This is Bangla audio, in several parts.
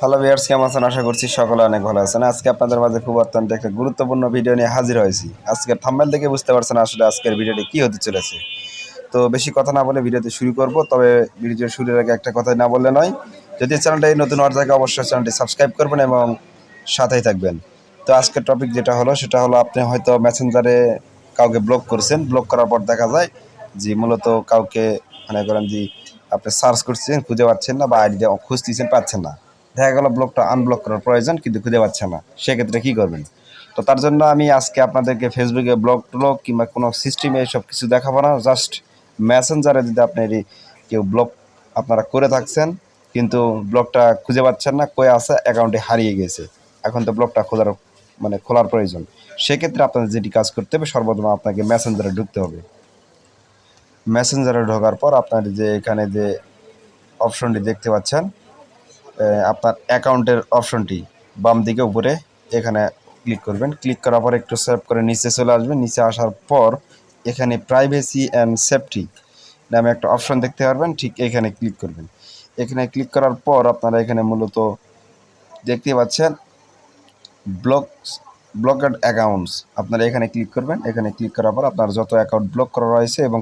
হ্যালো ভিউয়ার্স, কেমন আছেন? আশা করছি সকলে অনেক ভালো আছেন। আজকে আপনাদের মাঝে খুব অত্যন্ত একটা গুরুত্বপূর্ণ ভিডিও নিয়ে হাজির হয়েছি। আজকের থাম্বনেল দেখে বুঝতে পারছেন আসলে আজকের ভিডিওটি কী হতে চলেছে। তো বেশি কথা না বলে ভিডিওতে শুরু করব। তবে ভিডিও শুরুর আগে একটা কথা না বললে নয়, যদি চ্যানেলটাই নতুন হওয়ার থাকে অবশ্যই চ্যানেলটি সাবস্ক্রাইব করবেন এবং সাথেই থাকবেন। তো আজকের টপিক যেটা হলো সেটা হলো, আপনি হয়তো মেসেঞ্জারে কাউকে ব্লক করছেন। ব্লক করার পর দেখা যায় যে মূলত কাউকে মনে করেন যে আপনি সার্চ করছেন, খুঁজে পাচ্ছেন না, বা আইডিটা খুঁজতেছেন, পাচ্ছেন না। দেখা গেল ব্লকটা আনব্লক করার প্রয়োজন, কিন্তু খুঁজে পাচ্ছেন না। সেক্ষেত্রে কী করবেন? তো তার জন্য আমি আজকে আপনাদেরকে ফেসবুকে ব্লক ট্লক কিংবা কোনো সিস্টেমে এসব কিছু দেখাবো না। জাস্ট মেসেঞ্জারে যদি আপনার কেউ ব্লক আপনারা করে থাকছেন, কিন্তু ব্লকটা খুঁজে পাচ্ছেন না, কয়ে আছে অ্যাকাউন্টে হারিয়ে গেছে, এখন তো ব্লকটা খোলার প্রয়োজন। সেক্ষেত্রে আপনাদের যেটি কাজ করতে হবে, সর্বপ্রথম আপনাকে মেসেঞ্জারে ঢুকতে হবে। মেসেঞ্জারে ঢোকার পর আপনার যে এখানে যে অপশনটি দেখতে পাচ্ছেন, আপনার অ্যাকাউন্টের অপশনটি বাম দিকে উপরে এখানে ক্লিক করবেন। ক্লিক করার পর একটু সেভ করে নিচে চলে আসবেন। নিচে আসার পর এখানে প্রাইভেসি অ্যান্ড সেফটি নামে একটা অপশন দেখতে পারবেন, ঠিক এখানে ক্লিক করবেন। এখানে ক্লিক করার পর আপনারা এখানে মূলত দেখতে পাচ্ছেন ব্লকেড অ্যাকাউন্টস, আপনারা এখানে ক্লিক করবেন। এখানে ক্লিক করার পর আপনার যত অ্যাকাউন্ট ব্লক করা রয়েছে এবং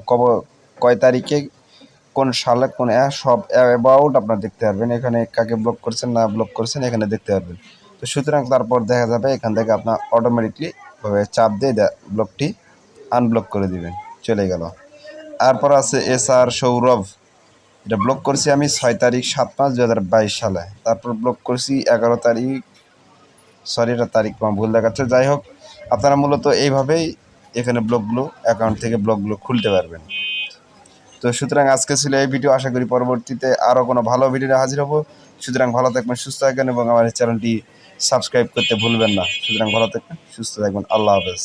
কয় তারিখে, কোন সালে, কোন সব অ্যাবাউট আপনারা দেখতে পারবেন। এখানে কাকে ব্লক করছেন না ব্লক করছেন এখানে দেখতে পারবেন। তো সুতরাং তারপর দেখা যাবে এখান থেকে আপনার অটোমেটিকলি চাপ দিয়ে ব্লকটি আনব্লক করে দিবেন, চলে গেল। তারপর আছে SR সৌরভ, এটা ব্লক করছি আমি 6 তারিখ 7/5/2022 সালে। তারপর ব্লক করছি 11 তারিখ, সরি এটা তারিখ ভুল দেখাচ্ছে। যাই হোক, আপনারা মূলত এইভাবেই এখানে ব্লকগুলো, অ্যাকাউন্ট থেকে ব্লকগুলো খুলতে পারবেন। তো সুতরাং আজকে ছিল এই ভিডিও। আশা করি পরবর্তীতে আরও কোনো ভালো ভিডিও হাজির হব। সুতরাং ভালো থাকবেন, সুস্থ থাকবেন এবং আমার চ্যানেলটি সাবস্ক্রাইব করতে ভুলবেন না। সুতরাং ভালো থাকবেন, সুস্থ থাকবেন। আল্লাহ হাফেজ।